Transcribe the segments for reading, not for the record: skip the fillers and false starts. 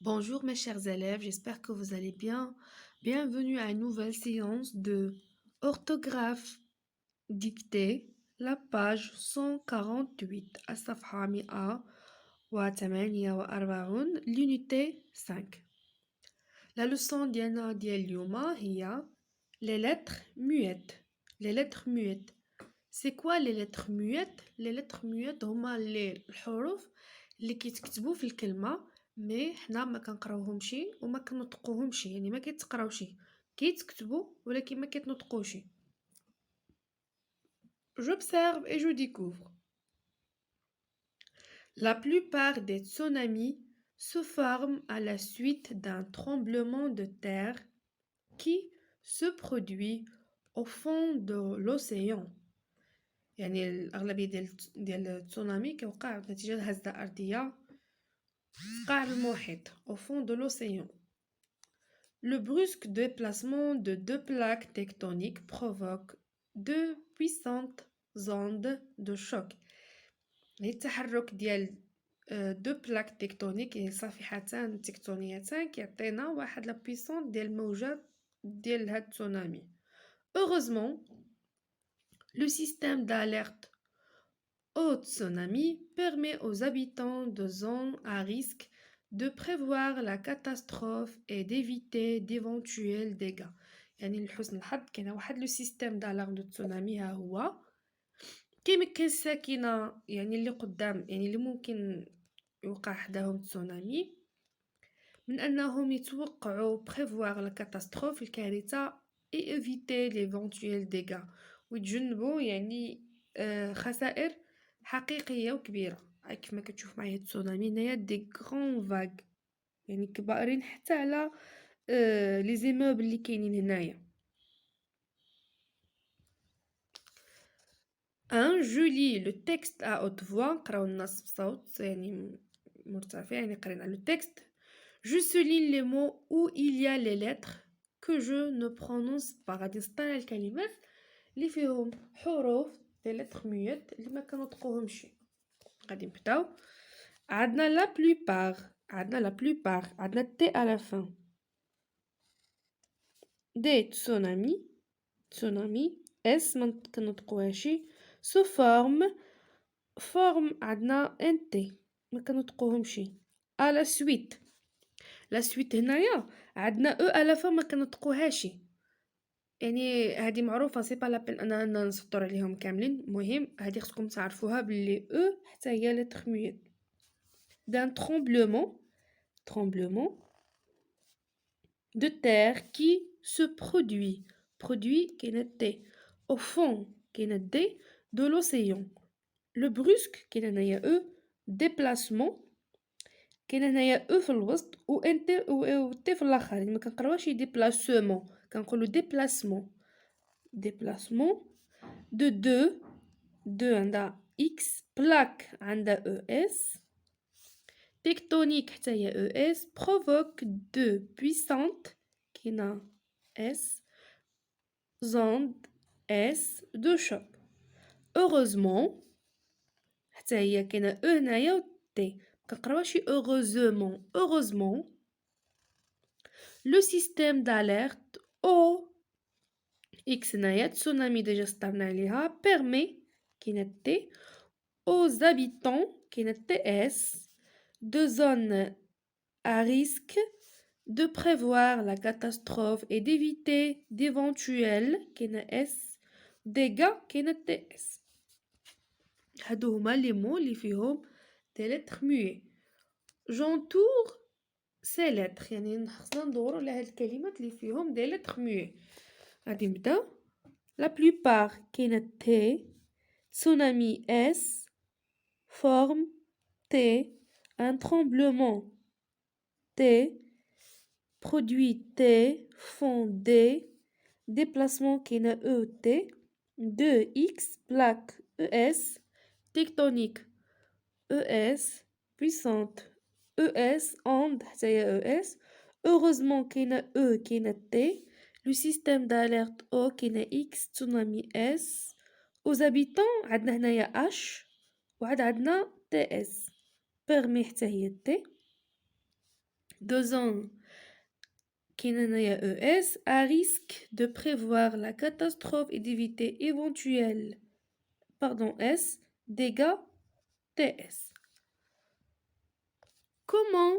Bonjour mes chers élèves, j'espère que vous allez bien. Bienvenue à une nouvelle séance de orthographe dictée, la page 148, الصفحة 148, l'unité 5. La leçon ديالنا ديال اليوم هي les lettres muettes. Les lettres muettes. C'est quoi les lettres muettes? Les lettres muettes هما الحروف اللي كيتكتبوا في الكلمة مي حنا ما كنقراوهمش وما كنطقوهمش، يعني ما كيتقراوش، كيتكتبوا ولكن ما كيتنطقوش. J'observe et je découvre. La plupart des tsunamis se forment à la suite d'un tremblement de terre qui se produit au fond de l'océan. يعني الأغلبية ديال التسونامي كيوقع نتيجة هزة أرضية في قاع المحيط au fond de l'océan. Le brusque déplacement de deux plaques tectoniques provoque deux puissantes ondes de choc. يعني التحرك ديال دو بلاك تكتونيك، يعني صفيحتان تكتونيتان، كيعطينا واحد لا بويسون ديال الموجات ديال هاد التسونامي. Heureusement, le système d'alerte au tsunami permet aux habitants de zones à risque de prévoir la catastrophe et d'éviter d'éventuels dégâts. يعني لحسن الحظ كاين واحد لو سيستيم دالارم دو تسونامي ها هو كيمكن الساكنة، يعني اللي قدام، يعني اللي ممكن يوقع حداهم تسونامي، من انهم يتوقعوا prévoir la catastrophe الكارثة et éviter l'éventuel dégâts، ويتجنبوا يعني خسائر حقيقية وكبيرة. كيف ما كتشوف معايا التسونامي هنايا دي غران فاغ، يعني كبارين حتى على لي زيموبل اللي كاينين هنايا. je lis le texte à haute voix. نقراو النص بصوت يعني مرتفع، يعني قرينا le texte. Je souligne les mots où il y a les lettres que je ne prononce pas. غادي نسطر الكلمات اللي فيهم حروف des lettres muettes اللي ما كنطقوهمش. غادي نبداو. عندنا la plupart، عندنا T à la fin. Des tsunamis S ما كنطقوهاش. Se forme عندنا ان T ما كنطقوهمش. À la suite، لا سويت هنايا عندنا او على فا ما كنطقوهاش، يعني هذه معروفه، سي با لا بين اننا نسطر عليهم كاملين. المهم هذه خصكم تعرفوها باللي او حتى هي لتر ميت. دان tremblement de terre qui se produit كاينه تي au fond كاينه دي de l'océan. le brusque كاينه هنايا او déplacement كاين هنايا او في الوسط و ان تي و تي في الاخر، يعني ما كنقراوهاش ديبلاسمون، كنقولوا ديبلاسمون دو عندها اكس، بلاك عندها او اس، تكتونيك حتى هي او اس، بروفوك دو بويسانت كاينه اس، زوند اس دو شوك. heureusement حتى هي كاينه او هنايا و تي، كنقراوهاش heureusement le système d'alerte au X هنايا تسونامي ديجا سطرنا عليها permet كاينه تي aux habitants كاينه تي اس de zones à risque de prévoir la catastrophe et d'éviter d'éventuels كاينه اس dégâts كاينه تي اس. هادو هما لي مو اللي فيهم دي lettres muets. j'entoure ces lettres، يعني خصنا ندورو على هاد الكلمات اللي فيهم دي lettres muets. غادي نبداو. la plupart كاينه تي، tsunami S، forme T، un tremblement T، produit T، fond D، déplacement كاينه E T، 2X، plaque ES، tectonique ES، puissante ES، onde حتى هي ES. heureusement كاينه E كاينه T، le système d'alerte O كاينه X، tsunami S. aux habitants عندنا هنايا H وعاد عندنا TS، permet حتى هي T. 2 ans كاين هنايا ES à risque de prévoir la catastrophe et d'éviter éventuels S dégâts TS. Comment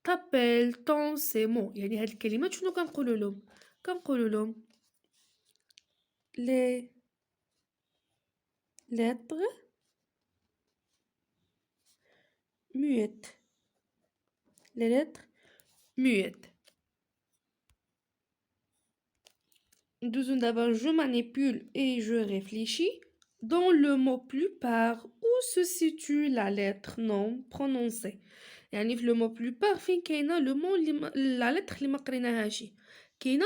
t'appelle-t-on ces mots؟ يعني هاد الكلمات شنو كنقولوا لهم؟ كنقولوا لهم les lettres muettes. Les lettres muettes. Deuxième d'abord, je manipule et je réfléchis. Dans le mot plupart, où se situe la lettre non prononcée؟ يعني في le mot plupart فين كاينه le mot la lettre اللي ما قريناهاش كاينه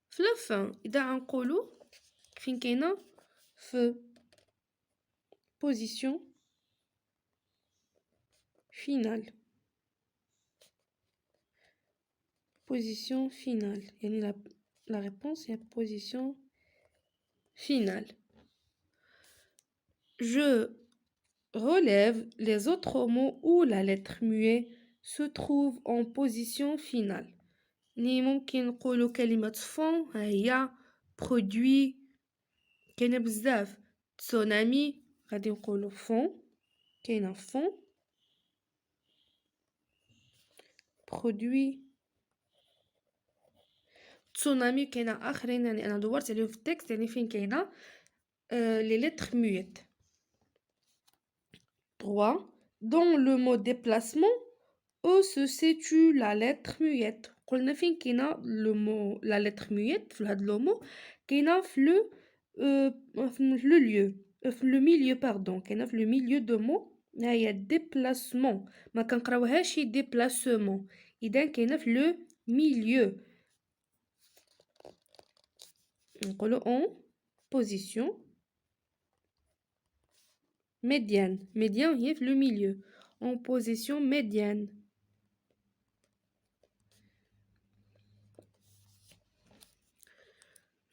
في la fin. إذا غنقولوا فين كاينه في position finale. Position finale. يعني la réponse est position finale. Je relève les autres mots où la lettre muette se trouve en position finale. يعني ممكن نقولوا كلمة fond ها هي produit كاينة بزاف تسونامي غادي نقولوا fond كاينة fond produit تسونامي كاينة آخرين يعني أنا دورت عليهم في التكست يعني فين كاينة les lettres muettes. 3. Dans le mot déplacement, où se situe la lettre muette؟ قلنا فين كاينه le mot la lettre muette في هاد le mot كاينه في le lieu في le milieu pardon كاينه في le milieu de mot ها هي déplacement ما كنقراوهاش déplacement اذا كاينه في le milieu نقولوا en position médiane médiane هي في le milieu en position médiane.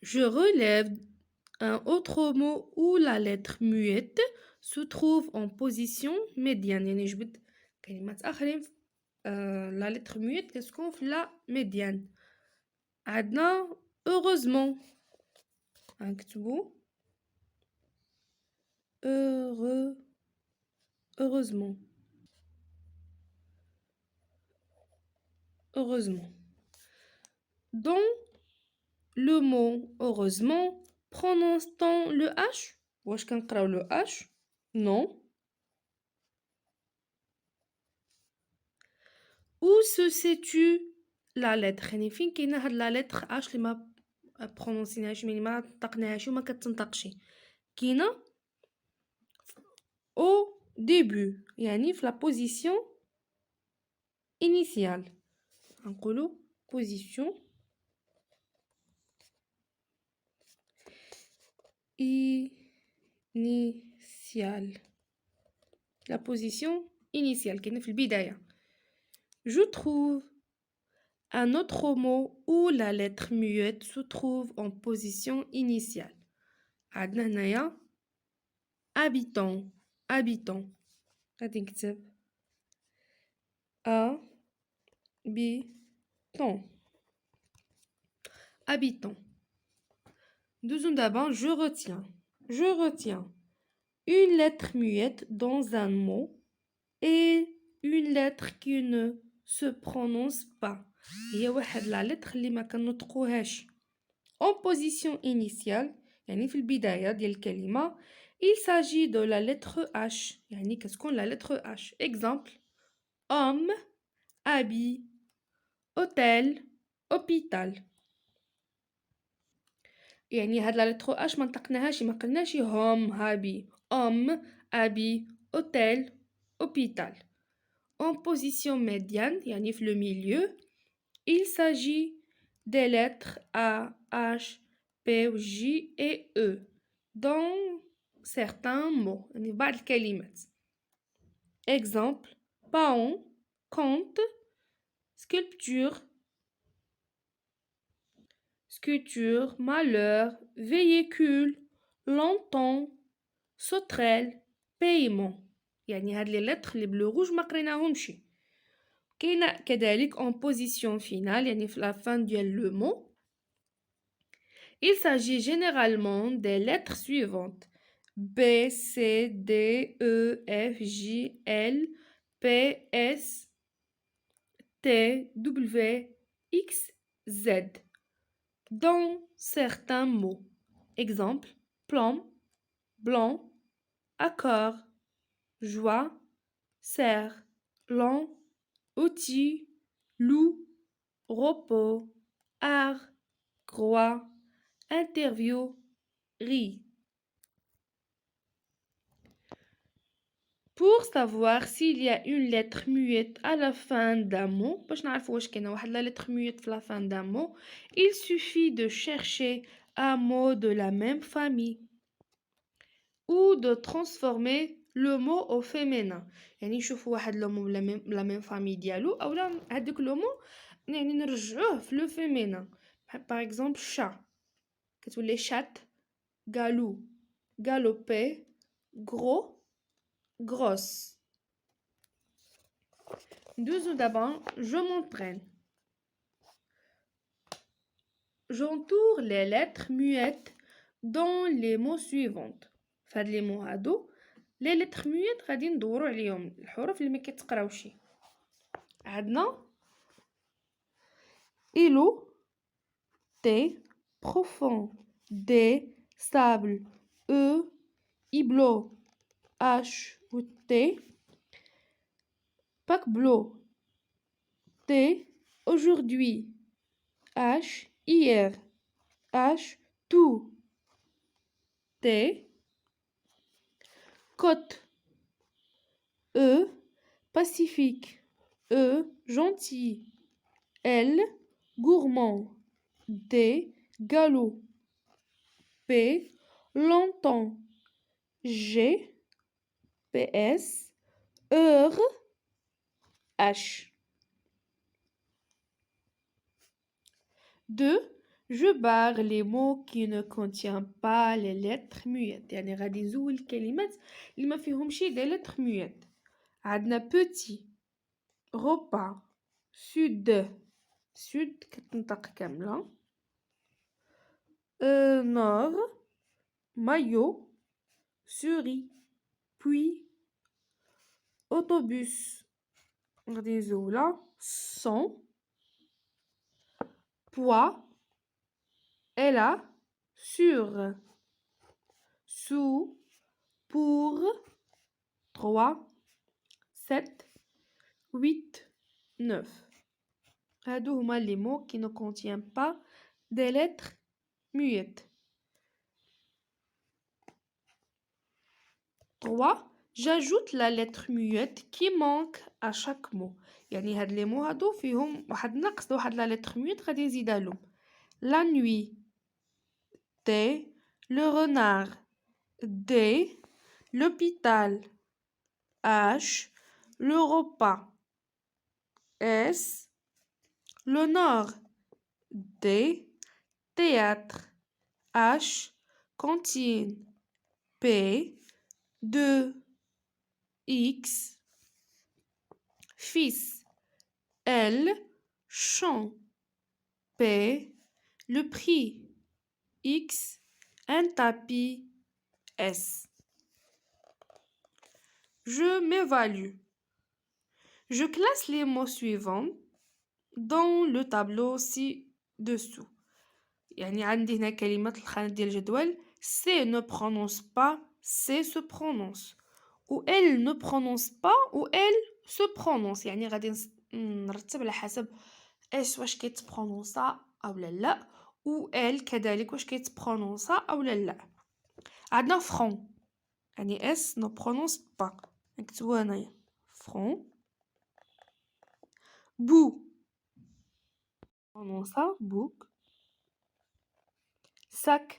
Je relève un autre mot où la lettre muette se trouve en position médiane. يعني جبت كلمات آخرين la lettre muette كتكون في la médiane. عندنا heureusement نكتبو heureusement dans le mot heureusement prononce-t-on le H؟ واش كنقراو le H؟ Non. Où se situe la lettre؟ يعني فين كاينه هاد la lettre H اللي ما برونونسيناهاش يعني ما نطقناهاش وما كتنطقش كاينه au début يعني في la position initiale نقولوا position initiale la position initiale كاينه في البدايه. Je trouve un autre mot où la lettre muette se trouve en position initiale. عندنا هنايا habitant habitant غادي نكتب habitant. Deuxième d'abord, je retiens une lettre muette dans un mot et une lettre qui ne se prononce pas. هي واحد la lettre اللي ما كنطقوهاش en position initiale يعني في البداية ديال الكلمة. Il s'agit de la lettre H يعني كتكون la lettre H. Exemple homme, habit, hôtel, hôpital. يعني هاد la lettre H ما نطقناهاش ما قلناش homme, habit, homme, habit, hôtel, hôpital. En position médiane يعني في le milieu. Il s'agit des lettres A, H, P, J et E dans certains mots يعني بعض الكلمات. Exemple paon, conte, sculpture, malheur, véhicule, longtemps, sauterelle, paiement. يعني هاد لي lettres اللي بلو روج ما قريناهمش. كاينة كذلك en position finale يعني في la fin ديال le mot. Il s'agit généralement des lettres suivantes: B, C, D, E, F, J, L, P, S, T, W, X, Z. Dans certains mots. Exemple, plomb, blanc, accord, joie, serre, long, outil, loup, repos, art, croix, interview, riz. Pour savoir s'il y a une lettre muette à la fin d'un mot, باش نعرفوا واش كاينه واحد la lettre muette في la fin d'un mot, il suffit de chercher un mot de la même famille ou de transformer le mot au féminin. يعني نشوفوا واحد لو مو la même famille ديالو اولا هذاك لو مو يعني نرجعوه في لو féminin. Par exemple chat كتولي chat, galop, galoper, gros, grosse. Deux d'abord, je m'entraîne. J'entoure les lettres muettes dans les mots suivants. فهاد les mots هادو les lettres muettes غادي ندورو عليهم الحروف اللي ما كيتقراوش. عندنا îlot, T, profond, D, sable, E, hublot, H ou T, paquebot, T, aujourd'hui, H, hier, H, tout, T, côte, E, pacifique, E, gentil, L, gourmand, D, galop, P, longtemps, G, PS, heure, H. 2. Je barre les mots qui ne contiennent pas les lettres muettes. يعني غادي نزول الكلمات اللي ما فيهمش des lettres muettes. عندنا petit, repas, sud, sud كتنطق كاملة. nord, maillot, souris, puis autobus. غادي نزولها sans, poids, elle a, sur, sous, pour, 3, 7, 8, 9. هادو هما les mots qui ne contiennent pas des lettres muettes. 3. J'ajoute la lettre muette qui manque à chaque mot. يعني هاد les mots هادو فيهم واحد نقص واحد la lettre muette غادي نزيدها لهم. La nuit, T, le renard, D, l'hôpital, H, le repas, S, le nord, D, théâtre, H, cantine, P, 2, X, fils, L, champ, P, le prix, X, un tapis, S. Je m'évalue. Je classe les mots suivants dans le tableau ci-dessous. يعني عندي هنا كلمة الخانة ديال الجدول C ne prononce pas, C se prononce. Ou elle ne prononce pas, ou elle se prononce. يعني غادي نرتب على حسب واش كيتبرونونسا أو لا. ou elle كذلك واش كيتبرونونسا أو لا. عندنا front يعني S ne prononce pas. نكتبوها هنايا front. bout prononça bouc. sac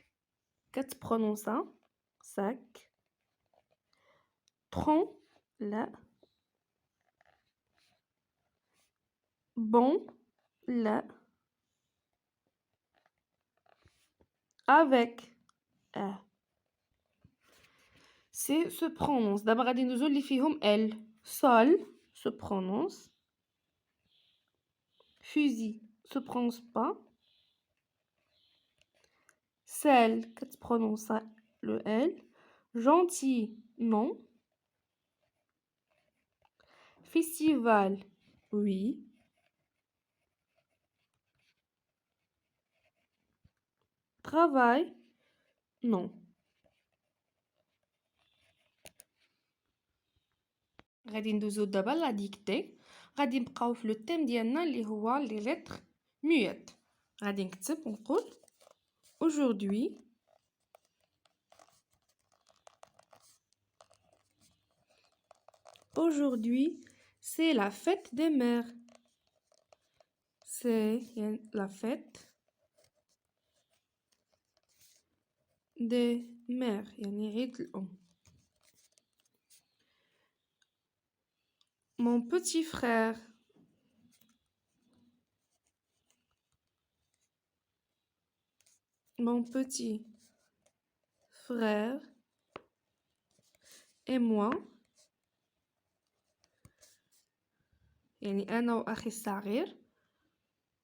كتبرونونسا sac. tronc لا. bon لا. avec C se prononce. d'abord غادي ندوزو اللي فيهم L. sol se prononce. fusil se prononce pas. Sel, que tu prononces le L. Gentil, non. Festival, oui. Travail, non. غادي ندوزو دابا لا ديكتي. غادي نبقاو في لو تيم ديالنا اللي هو لي لتر ميوت. غادي نكتب ونقول aujourd'hui c'est la fête des mères. C'est la fête des mères يعني عيد الأم. Mon petit frère et moi يعني أنا وأخي الصغير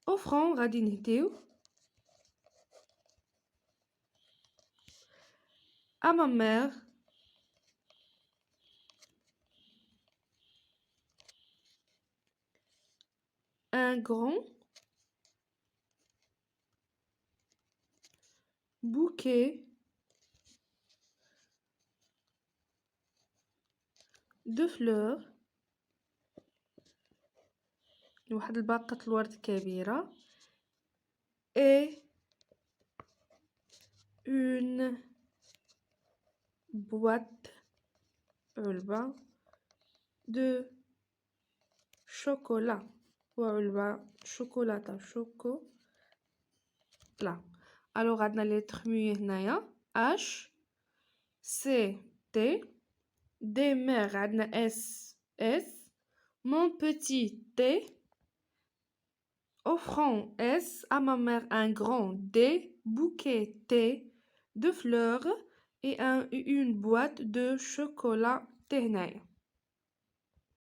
offrons غادي نهديو à ma mère un grand bouquet de fleurs واحد الباقة الورد كبيرة et une boîte علبة de chocolat وعلبة شوكولاتة شوكولا. الوغ عندنا لي لتر ميي هنايا H C T D mère عندنا S S mon petit T offrant S à ma mère un grand D bouquet T de fleurs et une boîte de chocolat T هنايا.